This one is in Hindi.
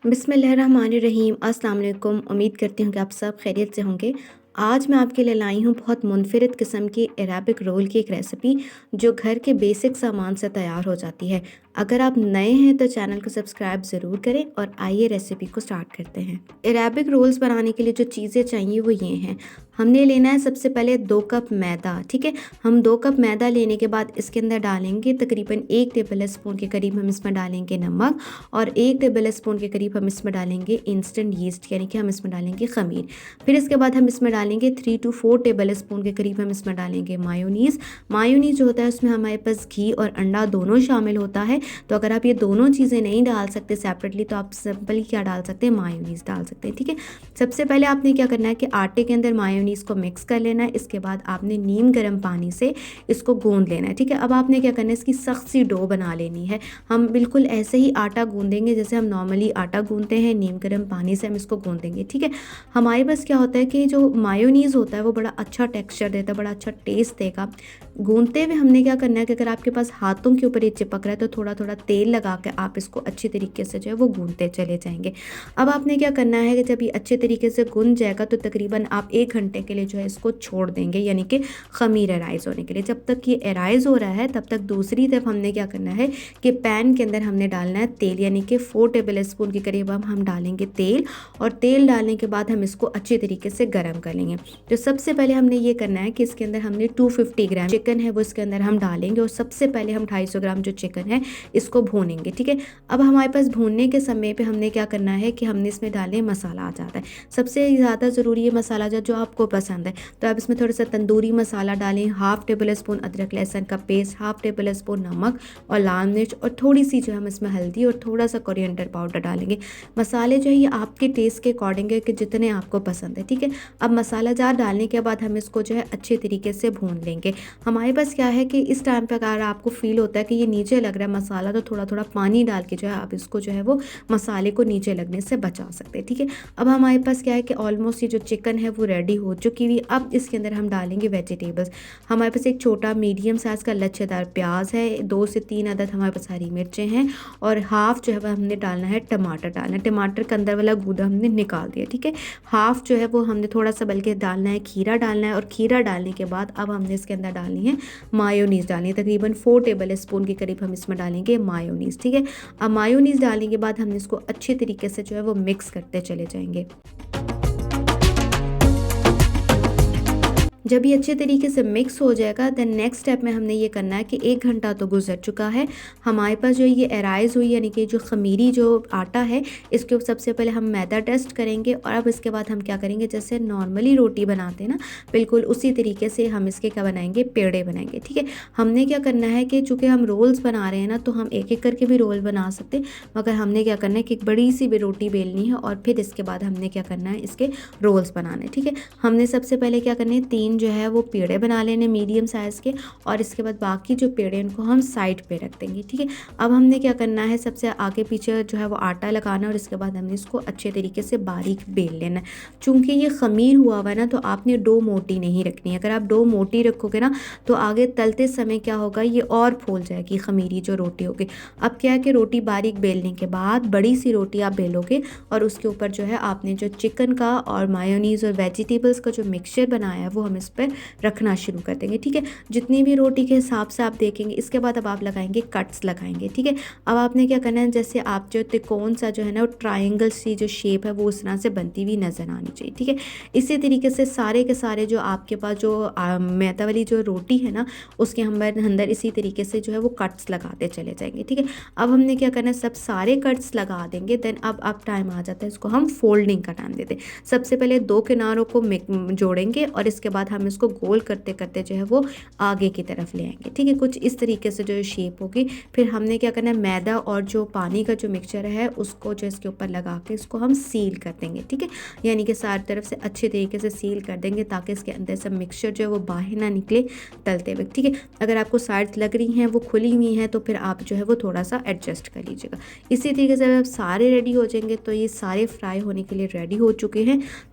बिस्मिल्लाहिर्रहमानिर्रहीम। अस्सलाम वालेकुम। उम्मीद करती हूँ कि आप सब खैरियत से होंगे। आज मैं आपके लिए लाई हूँ बहुत मुनफरिद किस्म की अरेबिक रोल की एक रेसिपी जो घर के बेसिक सामान से तैयार हो जाती है। अगर आप नए हैं तो चैनल को सब्सक्राइब ज़रूर करें और आइए रेसिपी को स्टार्ट करते हैं। अरेबिक रोल्स बनाने के लिए जो चीज़ें चाहिए वो ये हैं। हमने लेना है सबसे पहले 2 कप मैदा, ठीक है। हम 2 कप मैदा लेने के बाद इसके अंदर डालेंगे तकरीबन 1 टेबल स्पून के करीब हम इसमें डालेंगे नमक और 1 टेबल स्पून के करीब हम इसमें डालेंगे इंस्टेंट यीस्ट, यानी कि हम इसमें डालेंगे ख़मीर। फिर इसके बाद हम इसमें डालेंगे 3 टू 4 टेबल स्पून के करीब हम इसमें डालेंगे मायोनीज़। मायोनीज़ जो होता है उसमें हमारे पास घी और अंडा दोनों शामिल होता है। तो अगर आप ये दोनों चीज़ें नहीं डाल सकते सेपरेटली तो आप सिंपली क्या डाल सकते हैं, मायोनीज़ डाल सकते हैं, ठीक है। सबसे पहले आपने क्या करना है कि आटे के अंदर मायोनीज़ को मिक्स कर लेना है। इसके बाद आपने नीम गर्म पानी से इसको गूंद लेना है, ठीक है। अब आपने क्या करना है, इसकी सख्त सी डो बना लेनी है। हम बिल्कुल ऐसे ही आटा गूंदेंगे जैसे हम नॉर्मली आटा गूंदते हैं, नीम गर्म पानी से हम इसको गूंदेंगे, ठीक है। हमारे पास क्या होता है कि जो मायोनीज़ होता है वो बड़ा अच्छा टेक्सचर देता है, बड़ा अच्छा टेस्ट देगा। गूंदते हुए हमने क्या करना है कि अगर आपके पास हाथों के ऊपर ये चिपक रहा है तो थोड़ा थोड़ा तेल लगा के आप इसको अच्छी तरीके से जो है वो गूंदते चले जाएंगे। अब आपने क्या करना है कि जब ये अच्छे तरीके से गूंद जाएगा तो तकरीबन आप 1 घंटे के लिए जो है इसको छोड़ देंगे, यानी कि ख़मीर एराइज़ होने के लिए। जब तक ये एराइज़ हो रहा है तब तक दूसरी तरफ हमने क्या करना है कि पैन के अंदर हमने डालना है तेल, यानी कि 4 टेबल स्पून के करीब हम डालेंगे तेल। और तेल डालने के बाद हम इसको अच्छे तरीके से गर्म कर लेंगे। तो सबसे पहले हमने ये करना है कि इसके अंदर हमने 250 ग्राम चिकन है वो इसके अंदर हम डालेंगे और सबसे पहले हम 250 ग्राम जो चिकन है इसको भूनेंगे, ठीक है। अब हमारे पास भूनने के समय पे हमने क्या करना है कि हमने इसमें डालें मसाला आ जाता है। सबसे ज़्यादा ज़रूरी है मसाला जो आपको पसंद है। तो आप इसमें थोड़ा सा तंदूरी मसाला डालें, 1/2 टेबल स्पून अदरक लहसुन का पेस्ट, 1/2 टेबल स्पून नमक और लाल मिर्च और थोड़ी सी जो हम इसमें हल्दी और थोड़ा सा कोरिएंडर पाउडर डालेंगे। मसाले जो है ये आपके टेस्ट के अकॉर्डिंग है कि जितने आपको पसंद है, ठीक है। अब मसाला जार डालने के बाद हम इसको जो है अच्छे तरीके से भून लेंगे। हमारे पास क्या है कि इस टाइम पर अगर आपको फील होता है कि ये नीचे लग रहा है मसाला तो थोड़ा थोड़ा पानी डाल के जो है आप इसको जो है वो मसाले को नीचे लगने से बचा सकते हैं, ठीक है। अब हमारे पास क्या है कि ऑलमोस्ट ये जो चिकन है वो रेडी हो चुकी हुई। अब इसके अंदर हम डालेंगे वेजिटेबल्स। हमारे पास एक छोटा मीडियम साइज़ का लच्छेदार प्याज है, 2 से 3 अदद हमारे पास हरी मिर्चें हैं और हाफ़ जो है वो हमने डालना है टमाटर डालना है। टमाटर का अंदर वाला गूदा हमने निकाल दिया, ठीक है। हाफ़ जो है वो हमने थोड़ा सा बल्कि डालना है खीरा डालना है और खीरा डालने के बाद अब हमने इसके अंदर डालनी है मायोनीज़ डालनी है। तकरीबन 4 टेबल स्पून के करीब हम इसमें डालेंगे मायोनीज़, ठीक है। अब मायोनीज़ डालने के बाद हमने इसको अच्छे तरीके से जो है वो मिक्स करते चले जाएंगे। जब ये अच्छे तरीके से मिक्स हो जाएगा देन नेक्स्ट स्टेप में हमने ये करना है कि 1 घंटा तो गुजर चुका है। हमारे पास जो ये एराइज़ हुई यानी कि जो ख़मीरी जो आटा है इसके ऊपर सबसे पहले हम मैदा टेस्ट करेंगे और अब इसके बाद हम क्या करेंगे, जैसे नॉर्मली रोटी बनाते हैं ना बिल्कुल उसी तरीके से हम इसके क्या बनाएंगे, पेड़े बनाएंगे, ठीक है। हमने क्या करना है कि चूँकि हम रोल्स बना रहे हैं ना तो हम एक एक करके भी रोल बना सकते हैं, मगर हमने क्या करना है कि एक बड़ी सी भी रोटी बेलनी है और फिर इसके बाद हमने क्या करना है, इसके रोल्स बनाने, ठीक है। हमने सबसे पहले क्या करना है, 3 जो है वो पेड़े बना लेने मीडियम साइज़ के और इसके बाद बाकी जो पेड़े उनको हम साइड पे रख देंगे, ठीक है। अब हमने क्या करना है, सबसे आगे पीछे जो है वो आटा लगाना और इसके बाद हमने इसको अच्छे तरीके से बारीक बेल लेना है। चूँकि ये ख़मीर हुआ हुआ है ना तो आपने डो मोटी नहीं रखनी है। अगर आप डो मोटी रखोगे ना तो आगे तलते समय क्या होगा, ये और फूल जाएगी ख़मीरी जो रोटी होगी। अब क्या है कि रोटी बारीक बेलने के बाद बड़ी सी रोटी आप बेलोगे और उसके ऊपर जो है आपने जो चिकन का और मायोनीज़ और वेजिटेबल्स का जो मिक्सचर बनाया है वो हम इस पर रखना शुरू कर देंगे, ठीक है। जितनी भी रोटी के हिसाब से आप देखेंगे। इसके बाद अब आप लगाएंगे कट्स लगाएंगे, ठीक है। अब आपने क्या करना है, जैसे आप जो त्रिकोण सा जो है ना वो ट्रायंगल सी जो शेप है वो उस तरह से बनती हुई नज़र आनी चाहिए, ठीक है। इसी तरीके से सारे के सारे जो आपके पास जो मैदा वाली जो रोटी है ना उसके अंदर इसी तरीके से जो है वो कट्स लगाते चले जाएंगे, ठीक है। अब हमने क्या करना है, सब सारे कट्स लगा देंगे। देन अब टाइम आ जाता है इसको हम फोल्डिंग का टाइम देते हैं। सबसे पहले 2 किनारों को जोड़ेंगे और इसके बाद हम इसको गोल करते करते जो है वो आगे की तरफ ले आएंगे, ठीक है। कुछ इस तरीके से जो शेप होगी। फिर हमने क्या करना है, मैदा और जो पानी का जो मिक्सचर है उसको जो इसके ऊपर लगा के इसको हम सील कर देंगे, ठीक है। यानी कि सारी तरफ से अच्छे तरीके से सील कर देंगे ताकि इसके अंदर से मिक्सचर जो है वो बाहर ना निकले तलते हुए, ठीक है। अगर आपको साइड्स लग रही हैं वो खुली हुई हैं तो फिर आप जो है वो थोड़ा सा एडजस्ट कर लीजिएगा। इसी तरीके से जब सारे रेडी हो जाएंगे तो ये सारे फ्राई होने के लिए रेडी हो चुके हैं।